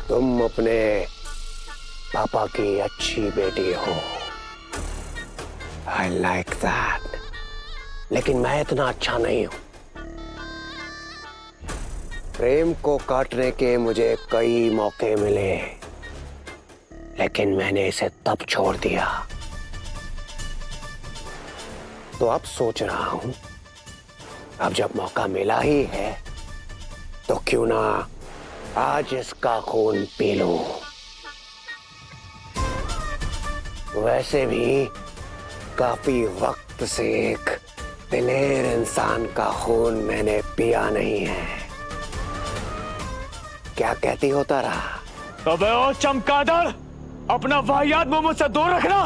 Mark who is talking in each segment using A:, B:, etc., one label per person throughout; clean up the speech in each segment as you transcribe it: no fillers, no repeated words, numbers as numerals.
A: तुम अपने पापा की अच्छी बेटी हो। I like that. लेकिन मैं इतना अच्छा नहीं हूं। प्रेम को काटने के मुझे कई मौके मिले, लेकिन मैंने इसे तब छोड़ दिया। तो अब सोच रहा हूं, अब जब मौका मिला ही है तो क्यों ना आज इसका खून पी लूं। वैसे भी काफी वक्त से एक दिलेर इंसान का खून मैंने पिया नहीं है। क्या कहती हो तारा?
B: अबे ओ चमगादड़, अपना वाहियात मुंह मुझसे दूर रखना।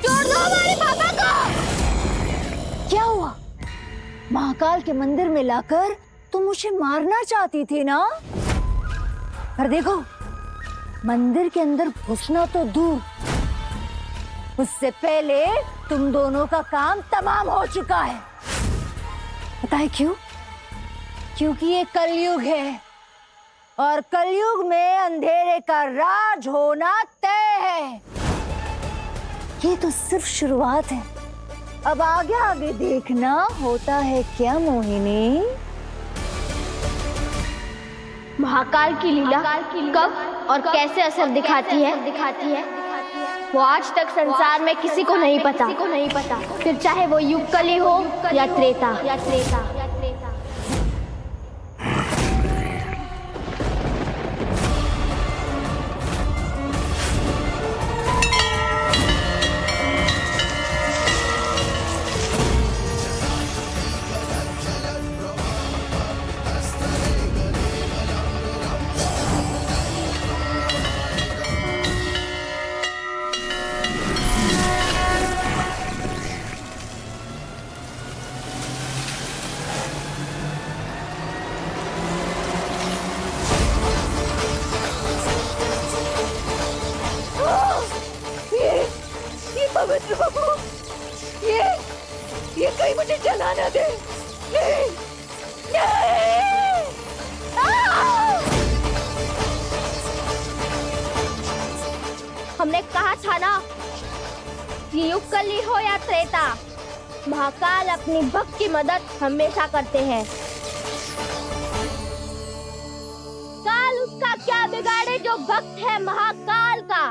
C: छोड़ दो हमारे पापा को। क्या हुआ? महाकाल के मंदिर में लाकर तुम मुझे मारना चाहती थी ना? पर देखो, मंदिर के अंदर घुसना तो दूर, उससे पहले तुम दोनों का काम तमाम हो चुका है। पता है क्यों? क्योंकि ये कलयुग है और कलयुग में अंधेरे का राज होना तय है। ये तो सिर्फ शुरुआत है, अब आगे आगे देखना होता है क्या मोहिनी?
D: महाकाल की लीला कब और कैसे असर दिखाती है वो आज तक संसार में किसी को नहीं पता। फिर चाहे वो युग कली हो या त्रेता।
C: पवित्र बाबू, ये कहीं मुझे जला ना दे। नहीं, नहीं।
D: हमने कहा था ना, ये युग कली हो या त्रेता, महाकाल अपनी भक्त की मदद हमेशा करते हैं। काल उसका क्या बिगाड़े जो भक्त है महाकाल का।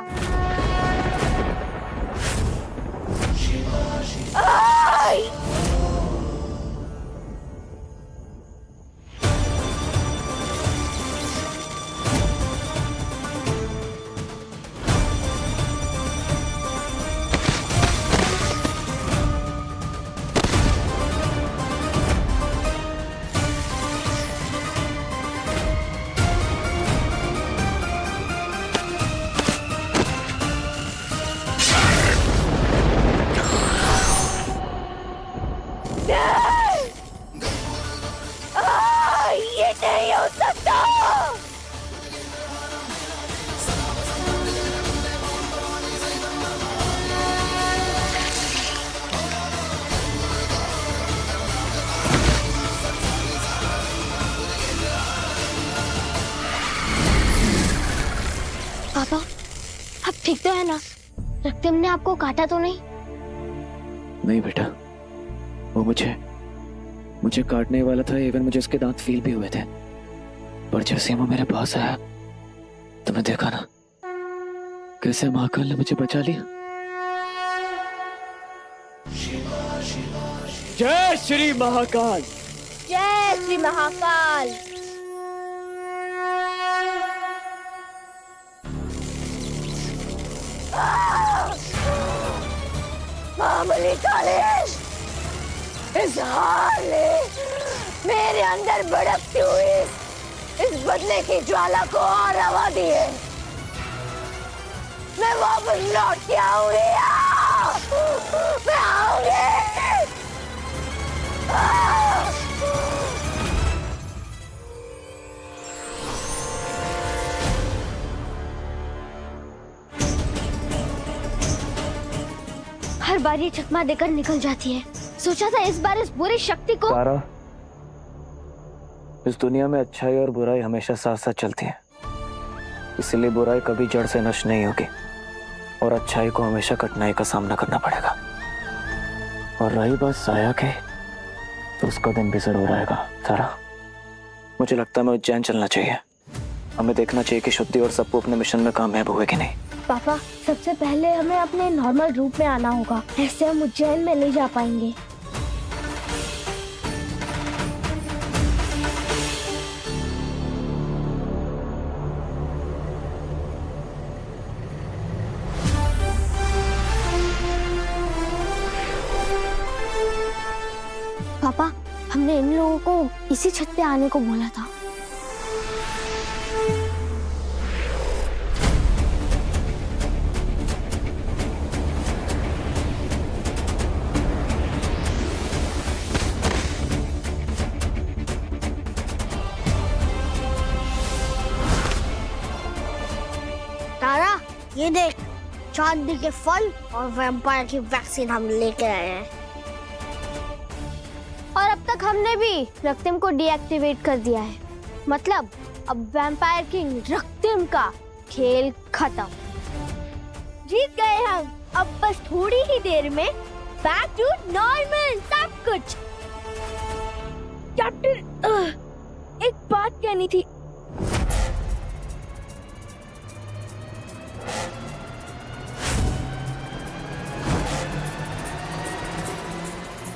C: आई! ये नहीं हो सकता।
D: पापा, आप ठीक तो है ना? रक्तिम ने आपको काटा तो नहीं?
B: नहीं बेटा, वो मुझे काटने वाला था। इवन मुझे उसके दांत फील भी हुए थे, पर जैसे वो मेरे पास आया तो मैं देखा ना कैसे महाकाल ने मुझे बचा लिया। जय श्री महाकाल।
D: जय श्री महाकाल।
C: मामूली काले, इस हाल ने मेरे अंदर भड़कती हुई इस बदले की ज्वाला को और हवा दी है। मैं वापस लौट के आऊंगी। मैं आऊंगी।
D: बार ये चकमा देकर निकल जाती है। सोचा था इस बार इस बुरी शक्ति को।
B: तारा, इस दुनिया में अच्छाई और बुराई हमेशा साथ साथ चलती है, इसलिए बुराई कभी जड़ से नष्ट नहीं होगी और अच्छाई को हमेशा कठिनाई का सामना करना पड़ेगा। और रही बात साया की, तो उसका दिन भी जरूर आएगा। तारा, मुझे लगता है मैं उज्जैन चलना चाहिए। हमें देखना चाहिए कि शुद्धि और सबको अपने मिशन में कामयाब हुए कि नहीं।
D: पापा, सबसे पहले हमें अपने नॉर्मल रूप में आना होगा, ऐसे हम उज्जैन में नहीं जा पाएंगे। पापा, हमने इन लोगों को इसी छत पे आने को बोला था।
E: तारा, ये देख, चांदी के फल और वैम्पायर की वैक्सीन हम लेके आए हैं।
D: और अब तक हमने भी रक्तिम को डीएक्टिवेट कर दिया है। मतलब अब वैम्पायर किंग रक्तिम का खेल खत्म। जीत गए हम। अब बस थोड़ी ही देर में बैक टू नॉर्मल सब कुछ। कैप्टन, एक बात कहनी थी।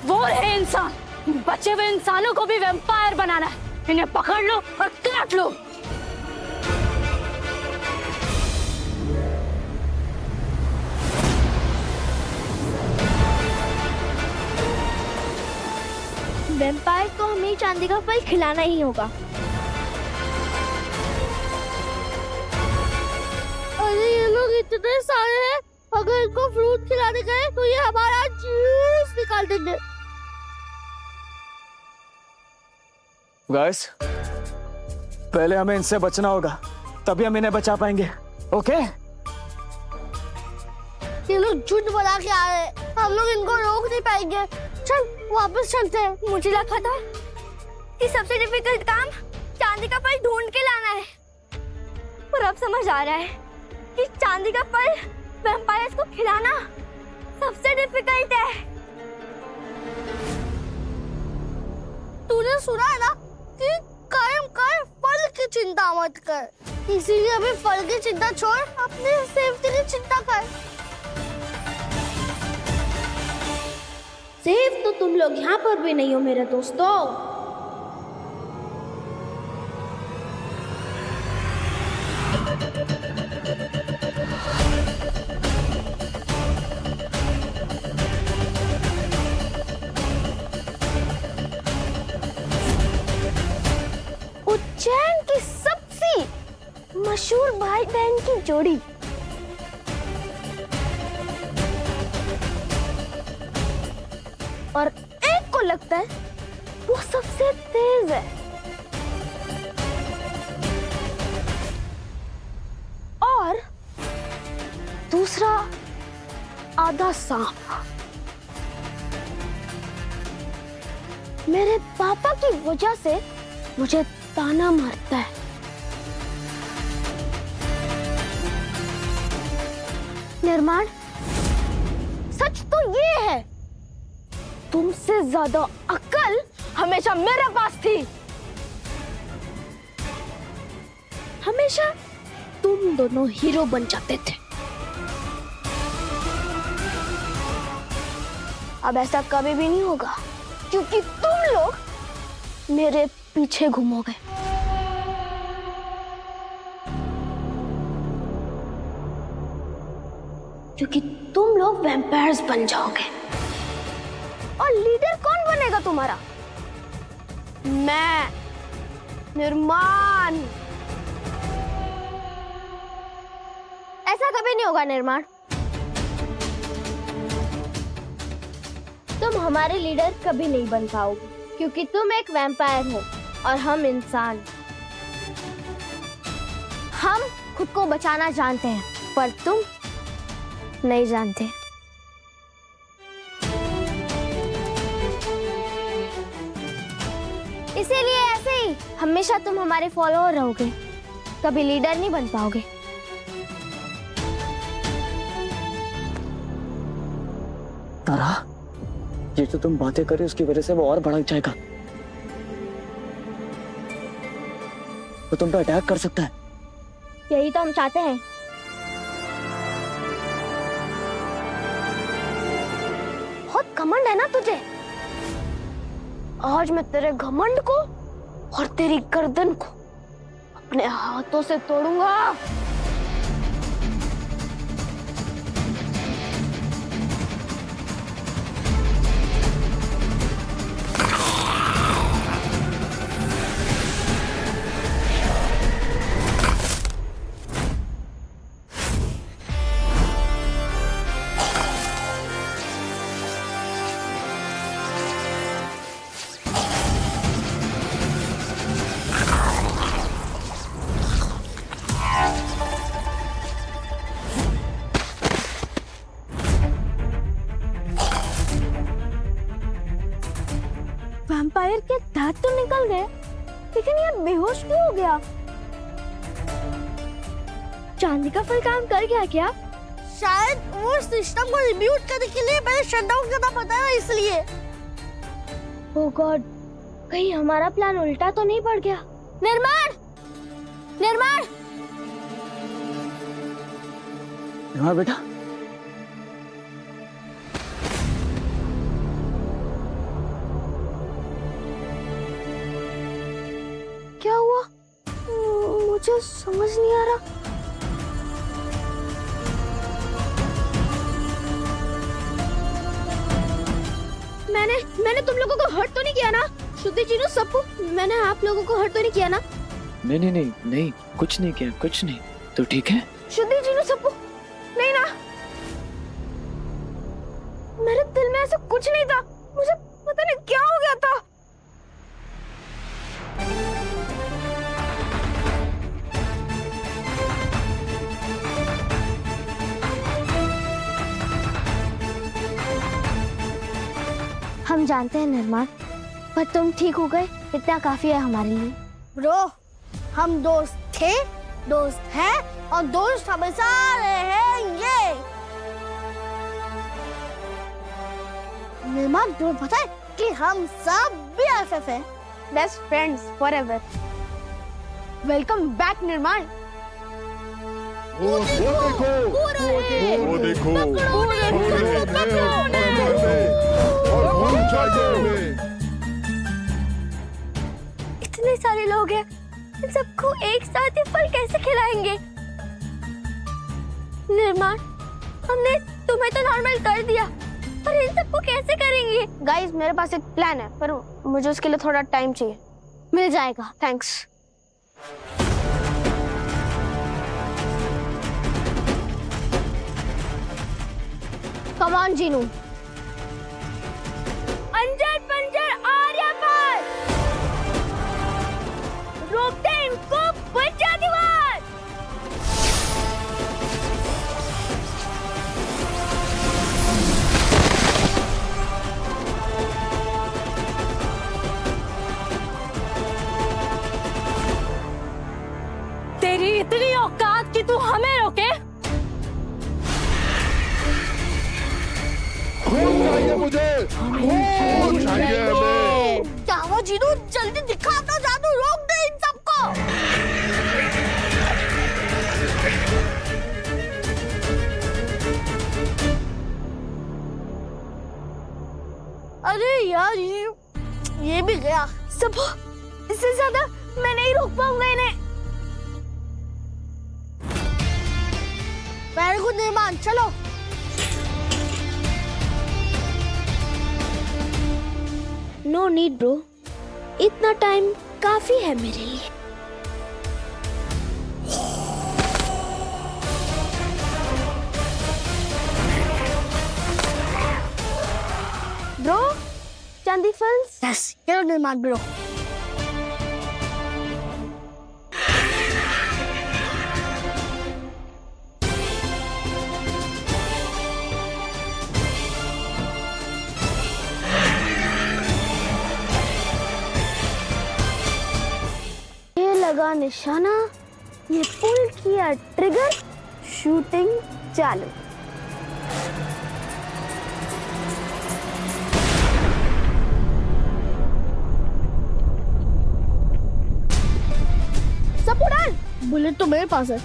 F: वो है इंसान, बचे हुए इंसानों को भी वैम्पायर बनाना है। इन्हें पकड़ लो और काट लो।
D: वैम्पायर को हमें चांदी का फल खिलाना ही होगा।
E: अरे ये लोग इतने सारे हैं, अगर इनको फ्रूट खिलाने गए तो ये हमारा जूस निकाल देंगे।
B: गाइस, पहले हमें इनसे बचना होगा, तभी हम इन्हें बचा पाएंगे। ओके?
E: ये लोग झूठ बोला के आ रहे हैं, हम लोग इनको रोक नहीं पाएंगे। चल वापस चलते हैं।
D: मुझे लगा था कि सबसे डिफिकल्ट काम चांदी का फल ढूंढ के लाना है, पर अब समझ आ रहा है कि चांदी का फल वैम्पायर्स को खिलाना सबसे डिफिकल्ट है।
E: तूने सुना है ना कि कर्म कर, फल की चिंता मत कर। इसीलिए अभी फल की चिंता छोड़, अपनी सेफ्टी की चिंता कर।
D: सेफ तो तुम लोग यहाँ पर भी नहीं हो मेरे दोस्तों। उज्जैन की सबसे मशहूर भाई बहन की जोड़ी। और एक को लगता है वो सबसे तेज है, और दूसरा आधा सांप। मेरे पापा की वजह से मुझे ताना मारता है। निर्माण, सच तो ये है, तुमसे ज्यादा अक्ल हमेशा मेरे पास थी। हमेशा तुम दोनों हीरो बन जाते थे। अब ऐसा कभी भी नहीं होगा, क्योंकि तुम लोग मेरे पीछे घूमोगे। क्योंकि तुम लोग वैम्पायर्स बन जाओगे। और लीडर कौन बनेगा तुम्हारा? मैं, निर्माण। ऐसा कभी नहीं होगा निर्माण। तुम हमारे लीडर कभी नहीं बन पाओगे, क्योंकि तुम एक वैम्पायर हो और हम इंसान। हम खुद को बचाना जानते हैं, पर तुम नहीं जानते। हमेशा तुम हमारे फॉलोअर रहोगे, कभी लीडर नहीं बन पाओगे।
B: तारा, ये जो तुम बातें कर रही हो उसकी वजह से वो और भड़क जाएगा, तो तुम पे अटैक कर सकता है।
D: यही तो हम चाहते हैं। बहुत घमंड है ना तुझे। आज मैं तेरे घमंड को और तेरी गर्दन को अपने हाथों से तोड़ूंगा। वैम्पायर के दांत तो निकल गए, लेकिन ये बेहोश क्यों हो गया? चांदी का फल काम कर गया क्या?
E: शायद वो सिस्टम को रिब्यूट करने के लिए पहले शटडाउन करना पड़ता है, इसलिए।
D: ओह गॉड, कहीं हमारा प्लान उल्टा तो नहीं पड़ गया? निर्माण, निर्माण!
B: हाँ बेटा,
D: क्या हुआ? मुझे समझ नहीं आ रहा। मैंने तुम लोगों को हर्ट तो नहीं किया ना? शुद्धि चीनू सबको, मैंने आप लोगों को हर्ट तो नहीं किया ना?
B: नहीं नहीं नहीं नहीं, कुछ नहीं किया, कुछ नहीं। तो ठीक है?
D: शुद्धि चीनू सबको नहीं ना? मेरे दिल में ऐसा कुछ नहीं था, मुझे पता नहीं क्या हो गया था। हम जानते हैं निर्माण, पर तुम ठीक हो गए, इतना काफी है हमारे लिए।
E: ब्रो, हम दोस्त थे, दोस्त हैं और दोस्त हमेशा रहेंगे। निर्माण, तुम्हें पता है कि हम सब BFF हैं,
D: best friends forever. Welcome back निर्माण।
G: वो देखो, वो देखो,
D: इतने सारे लोग हैं, इन सबको एक साथ ये फल कैसे खिलाएंगे? निर्माण, हमने तुम्हें तो नॉर्मल कर दिया, पर इन सबको कैसे करेंगे? गाइस, मेरे पास एक प्लान है, पर मुझे उसके लिए थोड़ा टाइम चाहिए। मिल जाएगा, थैंक्स। Come on Jinu. अंजर पंजर आर्या पर रोकते इनको, बचा दीवार।
F: तेरी इतनी औकात कि तू हमें रोके?
G: खून चाहिए मुझे, खून चाहिए हमें।
E: क्या वो जीनू, जल्दी दिखा अपना जादू, रोक दे इन सबको। अरे यार, ये भी गया।
D: सब इससे ज्यादा मैं नहीं रोक पाऊंगा इन्हें।
E: वेरी गुड निर्माण, चलो।
D: नो नीड ब्रो, इतना टाइम काफी है मेरे लिए। ब्रो, चांदी फल्स।
E: यस, चलो निर्माण ब्रो। लगा निशाना, ये पुल किया ट्रिगर, शूटिंग चालू। सब उड़ान, बुलेट तो मेरे पास है।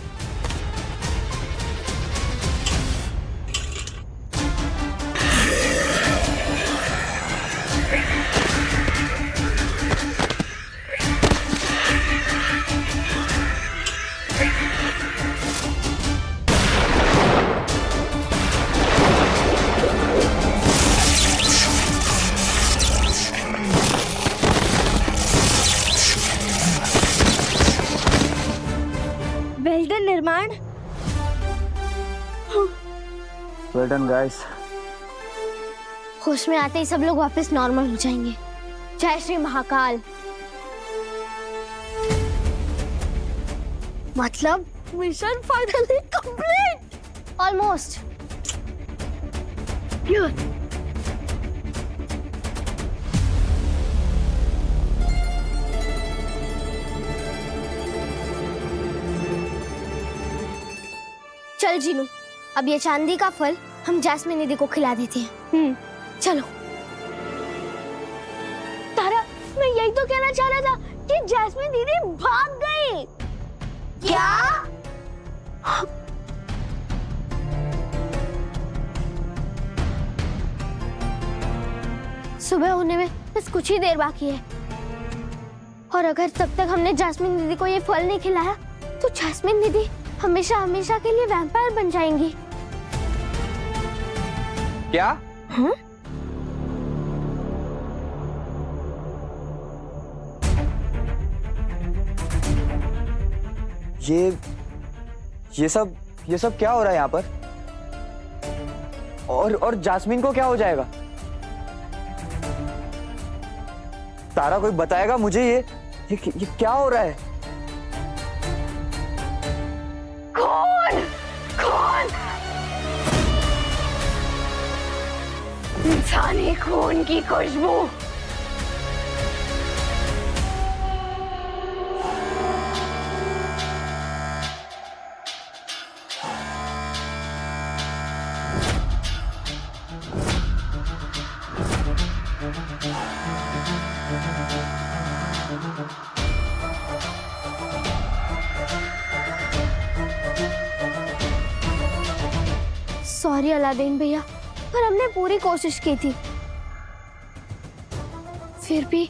E: वेल डन निर्माण।
B: Well done guys.
D: होश में आते ही सब लोग वापस नॉर्मल हो जाएंगे। जय श्री महाकाल।
E: मतलब मिशन फाइनली कंप्लीट।
D: ऑलमोस्ट। चल जीनू, अब ये चांदी का फल हम जैस्मिन दीदी को खिला देते हैं। चलो। तारा, मैं यही तो कहना चाह रहा था कि जैस्मिन दीदी भाग गई। क्या? सुबह होने में बस कुछ ही देर बाकी है, और अगर तब तक हमने जैस्मिन दीदी को ये फल नहीं खिलाया तो जैस्मिन दीदी हमेशा हमेशा के लिए वैम्पायर बन जाएंगी।
B: क्या?
D: हाँ?
B: ये सब क्या हो रहा है यहाँ पर? और जास्मीन को क्या हो जाएगा? तारा, कोई बताएगा मुझे ये क्या हो रहा है?
F: इंसानी खून की खुशबू।
D: सॉरी अलादीन भैया, पर हमने पूरी कोशिश की थी। फिर भी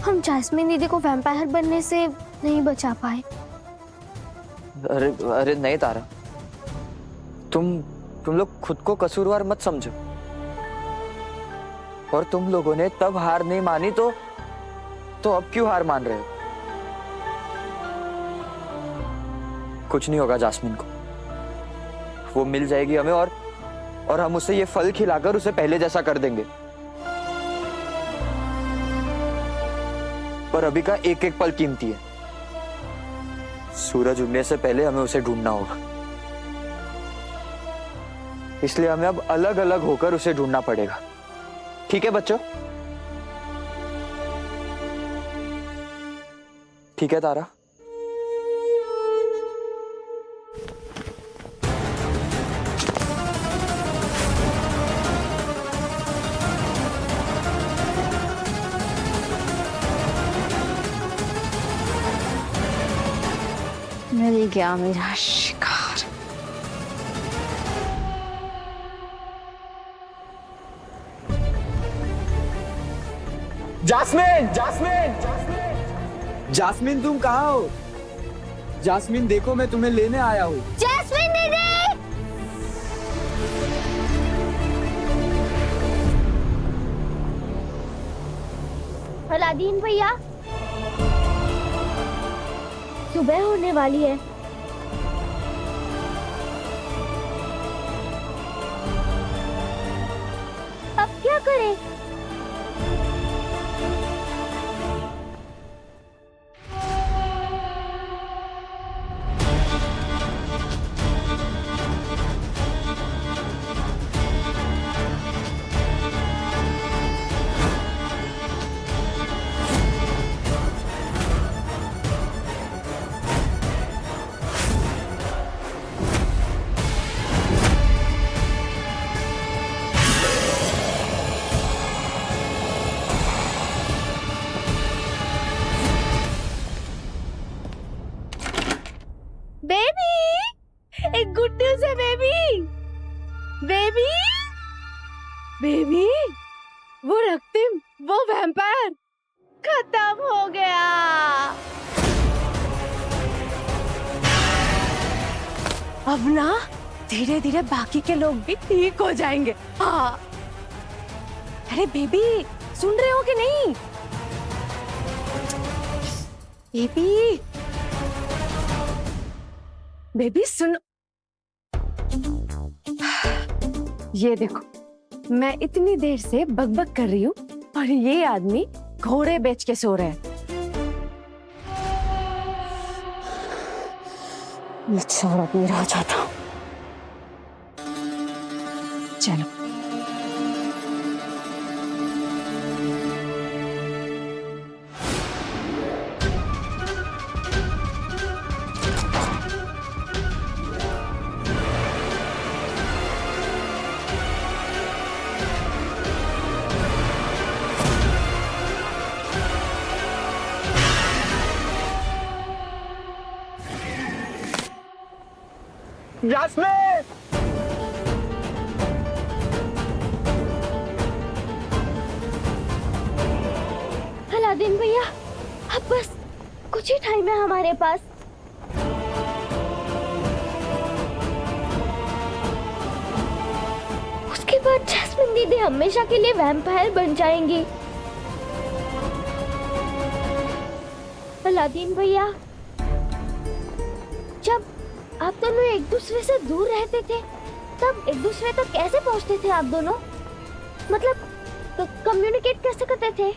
D: हम जैस्मिन दीदी को वैम्पायर बनने से नहीं बचा पाए।
B: अरे नहीं तारा, तुम लोग खुद को कसूरवार मत समझो। और तुम लोगों ने तब हार नहीं मानी तो अब क्यों हार मान रहे हो? कुछ नहीं होगा जास्मिन को, वो मिल जाएगी हमें, और हम उसे ये फल खिलाकर उसे पहले जैसा कर देंगे। पर अभी का एक एक पल कीमती है। सूरज उगने से पहले हमें उसे ढूंढना होगा, इसलिए हमें अब अलग अलग होकर उसे ढूंढना पड़ेगा। ठीक है बच्चों? ठीक है तारा?
F: मिल गया मेरा शिकार।
H: जास्मिन, जास्मिन, जास्मिन, तुम कहाँ हो? जास्मिन देखो, मैं तुम्हें लेने आया हूँ।
D: जैस्मिन दीदी! अलादीन भैया, सुबह होने वाली है। अब क्या करें?
F: एक गुड न्यूज है बेबी। बेबी बेबी वो रक्तिम, वो वैम्पायर खत्म हो गया। अब ना धीरे धीरे बाकी के लोग भी ठीक हो जाएंगे। हाँ अरे बेबी सुन रहे हो कि नहीं? बेबी बेबी सुन, ये देखो मैं इतनी देर से बकबक कर रही हूँ और ये आदमी घोड़े बेच के सो रहे हैं। छोड़ अब मेरा हो जाता हूँ। चलो
H: जास्मिन!
D: अलादीन भैया अब बस कुछ ही टाइम है हमारे पास। उसके बाद जैस्मिन दीदी हमेशा के लिए वैम्पायर बन जाएंगी। अलादीन भैया जब आप दोनों एक दूसरे से दूर रहते थे तब एक दूसरे तक कैसे पहुंचते थे आप दोनों? मतलब कम्युनिकेट कैसे करते थे?